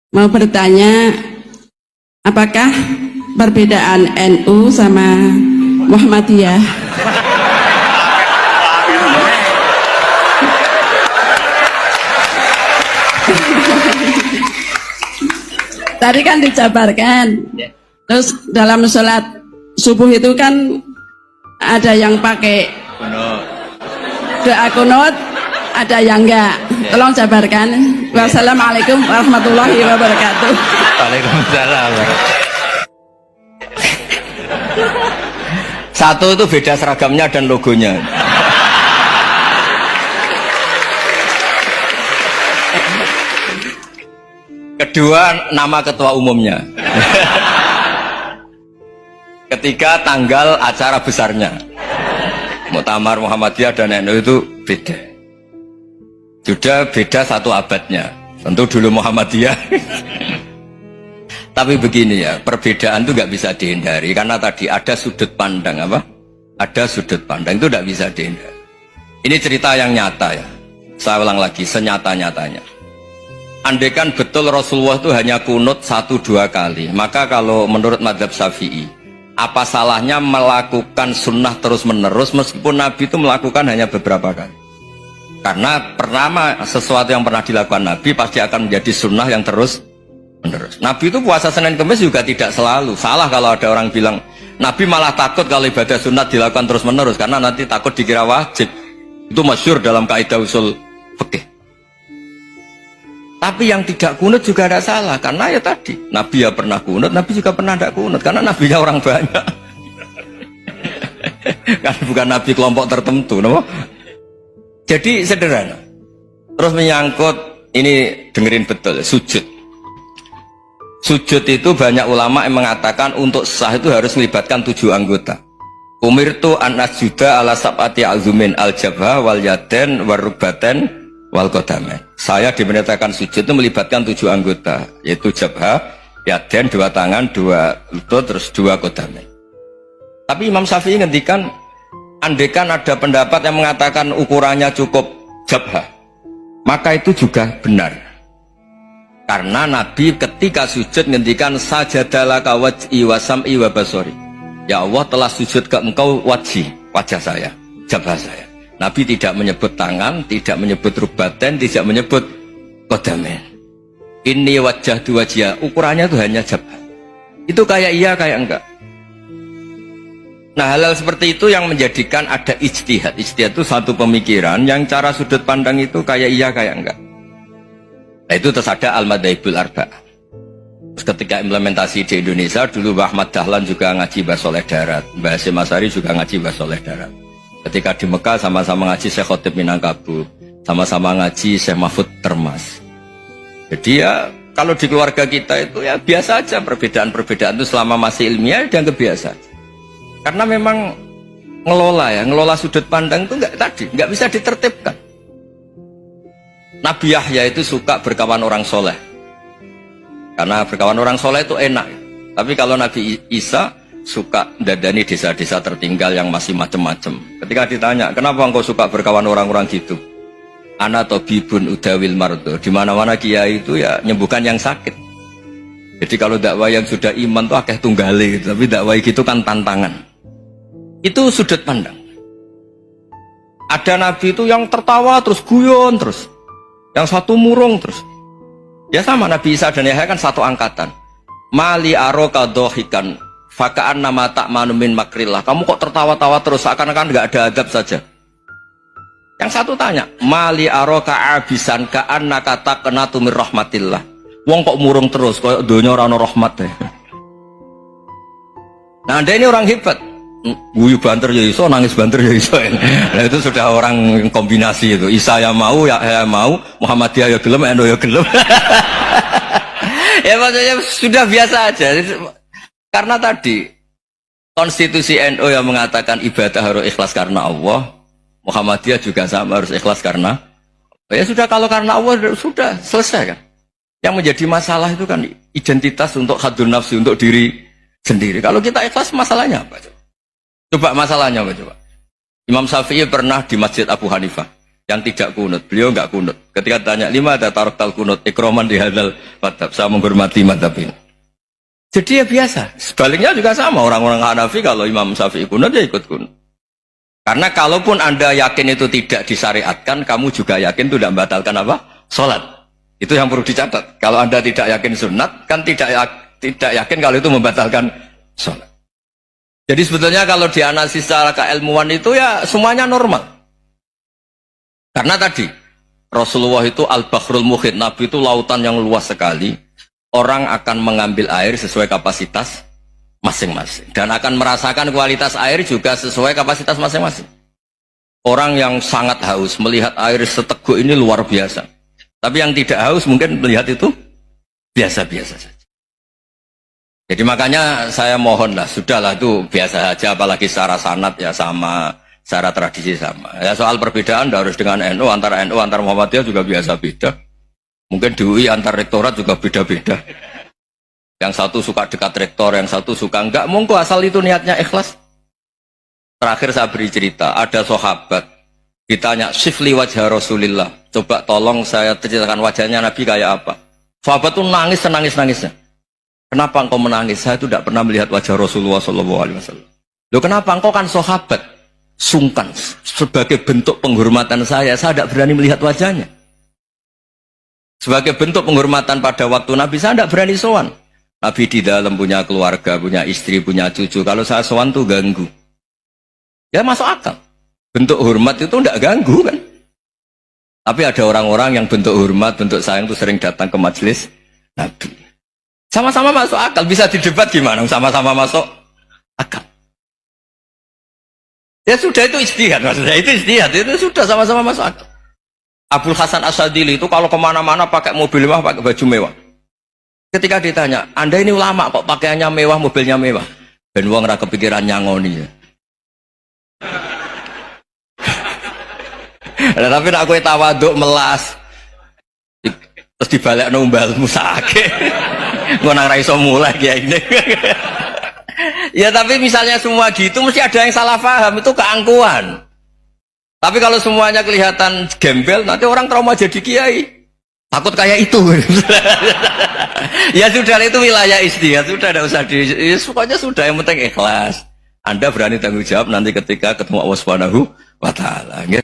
mau bertanya, apakah perbedaan NU sama Muhammadiyah? Tadi kan dijabarkan, terus dalam sholat subuh itu kan ada yang pakai doa kunut, ada yang enggak. Tolong jabarkan. Wassalamualaikum warahmatullahi wabarakatuh. Waalaikumsalam. Satu itu beda seragamnya dan logonya. Kedua, nama ketua umumnya. Ketiga, tanggal acara besarnya. Muktamar Muhammadiyah dan NU itu beda. Sudah beda satu abadnya. Tentu dulu Muhammadiyah. Tapi begini ya, perbedaan itu nggak bisa dihindari karena tadi ada sudut pandang apa? Ada sudut pandang itu nggak bisa dihindari. Ini cerita yang nyata ya. Saya ulang lagi, senyata-nyatanya. Andaikan betul Rasulullah itu hanya kunut 1-2 kali, maka kalau menurut mazhab Syafi'i, apa salahnya melakukan sunnah terus-menerus meskipun Nabi itu melakukan hanya beberapa kali? Karena pertama, sesuatu yang pernah dilakukan Nabi pasti akan menjadi sunnah yang terus-menerus. Nabi itu puasa Senin Kamis juga tidak selalu. Salah kalau ada orang bilang, Nabi malah takut kalau ibadah sunat dilakukan terus-menerus, karena nanti takut dikira wajib. Itu masyhur dalam kaidah usul fikih. Tapi yang tidak kunut juga ada salah, karena ya tadi Nabi ya pernah kunut, Nabi juga pernah tidak kunut, karena Nabinya orang banyak. Kan bukan Nabi kelompok tertentu, no? Jadi sederhana. Terus menyangkut ini, dengerin betul, sujud. Sujud itu banyak ulama yang mengatakan untuk sah itu harus melibatkan 7 anggota. Umirtu an asjuda ala sab'ati azumin al-jabha wal yaden warrubaten wal qadamen. Saya diperintahkan sujud itu melibatkan 7 anggota, yaitu jabha, yaden 2 tangan, 2 lutut, terus 2 qadamen. Tapi Imam Syafi'i ngendikan, andaikan ada pendapat yang mengatakan ukurannya cukup jabha, maka itu juga benar. Karena Nabi ketika sujud ngendikan sajadalaka waj'i wa sam'i wa basori. Ya Allah telah sujud ke engkau wajah saya, jabha saya. Nabi tidak menyebut tangan, tidak menyebut rubaten, tidak menyebut qadamen. Ini wajah dua wajah, ukurannya itu hanya jabha. Itu kayak iya kayak enggak. Nah, hal-hal seperti itu yang menjadikan ada ijtihad. Ijtihad itu satu pemikiran yang cara sudut pandang itu kayak iya kayak enggak. Nah, itu terus ada al-madhaibul arba'ah. Terus ketika implementasi di Indonesia, dulu Mbah Ahmad Dahlan juga ngaji Mbah Soleh Darat, Mbah Hasyim Asy'ari juga ngaji Mbah Soleh Darat. Ketika di Mekah sama-sama ngaji Syekh Khotib Minangkabau, sama-sama ngaji Syekh Mahfud Termas. Jadi ya kalau di keluarga kita itu ya biasa aja, perbedaan-perbedaan itu selama masih ilmiah dianggap biasa. Karena memang ngelola sudut pandang itu nggak bisa ditertibkan. Nabi Yahya itu suka berkawan orang soleh, karena berkawan orang soleh itu enak. Tapi kalau Nabi Isa suka dadani desa-desa tertinggal yang masih macem-macem. Ketika ditanya, kenapa engkau suka berkawan orang-orang gitu? Ana tabibun udawil mardo. Di mana-mana kiai itu ya nyembuhkan yang sakit. Jadi kalau dakwah yang sudah iman tuh akeh tunggale, tapi dakwah gitu kan tantangan. Itu sudut pandang. Ada nabi itu yang tertawa terus guyon terus, yang satu murung terus. Ya sama Nabi Isa dan Yahya kan satu angkatan. Mali aroka dohikan fakaan nama tak manumin makrillah. Kamu kok tertawa-tawa terus, seakan-akan nggak ada adab saja. Yang satu tanya, mali aroka abisan kaan nakata kena tumir rahmatillah. Wong kok murung terus, kok dunia orang rahmat ya. Nah, Anda ini orang hebat. Guyu banter ya iso, nangis banter ya iso. Nah, itu sudah orang kombinasi itu. Isa ya mau, ya mau, Muhammadiyah ya gelem, NU ya gelem. Ya maksudnya sudah biasa aja. Karena tadi konstitusi NU yang mengatakan ibadah harus ikhlas karena Allah, Muhammadiyah juga sama harus ikhlas karena ya sudah, kalau karena Allah sudah selesai kan. Yang menjadi masalah itu kan identitas untuk hadun nafsi, untuk diri sendiri. Kalau kita ikhlas, masalahnya apa? Coba masalahnya apa coba? Imam Syafi'i pernah di Masjid Abu Hanifah. yang tidak kunut. Beliau nggak kunut. Ketika tanya lima ada taroktal kunut, ikroman di hadal madhab. Saya menghormati madhab ini. Jadi ya biasa. Sebaliknya juga sama. Orang-orang Hanafi kalau Imam Syafi'i kunut ya ikut kunut. Karena kalaupun Anda yakin itu tidak disyariatkan, kamu juga yakin itu tidak membatalkan apa? Sholat. Itu yang perlu dicatat. Kalau Anda tidak yakin sunat, kan tidak yakin kalau itu membatalkan sholat. Jadi sebetulnya kalau dianalisis secara keilmuan itu ya semuanya normal. Karena tadi Rasulullah itu al-bahrul muhit, Nabi itu lautan yang luas sekali. Orang akan mengambil air sesuai kapasitas masing-masing dan akan merasakan kualitas air juga sesuai kapasitas masing-masing. Orang yang sangat haus melihat air seteguk ini luar biasa. Tapi yang tidak haus mungkin melihat itu biasa-biasa saja. Jadi makanya saya mohonlah, sudahlah itu biasa saja, apalagi secara sanad ya sama, secara tradisi sama. Ya soal perbedaan harus dengan NU, antara NU antar Muhammadiyah juga biasa beda. Mungkin di UI antar rektorat juga beda-beda. Yang satu suka dekat rektor, yang satu suka enggak. Monggo asal itu niatnya ikhlas. Terakhir saya beri cerita, ada sahabat ditanya, "Sifli wajah Rasulillah." Coba tolong saya ceritakan wajahnya Nabi kayak apa. Sahabat itu nangis senangis-nangisnya. Kenapa engkau menangis? Saya itu tidak pernah melihat wajah Rasulullah SAW. Loh kenapa? Engkau kan sahabat. Sungkan. Sebagai bentuk penghormatan saya tidak berani melihat wajahnya. Sebagai bentuk penghormatan pada waktu Nabi, saya tidak berani sowan. Nabi di dalam punya keluarga, punya istri, punya cucu. Kalau saya sowan tuh ganggu. Ya masuk akal. Bentuk hormat itu tidak ganggu kan. Tapi ada orang-orang yang bentuk hormat, bentuk sayang itu sering datang ke majelis Nabi. Sama-sama masuk akal. Bisa didebat gimana? Sama-sama masuk akal. Ya sudah, itu ijtihad. Maksudnya itu ijtihad. Itu sudah sama-sama masuk akal. Abul Hasan Asyadili itu kalau kemana-mana pakai mobil mewah, pakai baju mewah. Ketika ditanya, Anda ini ulama kok pakaiannya mewah, mobilnya mewah. Ben wong ra kepikiran nyangoni ya. Nah, tapi nak kowe tawaduk melas. Terus dibalik numbalmu sakit. Ngono nang ra iso mulai ya ini. Ya tapi misalnya semua gitu mesti ada yang salah paham, itu keangkuhan. Tapi kalau semuanya kelihatan gembel, nanti orang trauma jadi kiai. Takut kayak itu. Ya sudah, itu wilayah ijtihad, sudah tidak usah ya, pokoknya sudah, yang penting ikhlas. Anda berani tanggung jawab nanti ketika ketemu Allah Subhanahu wa taala.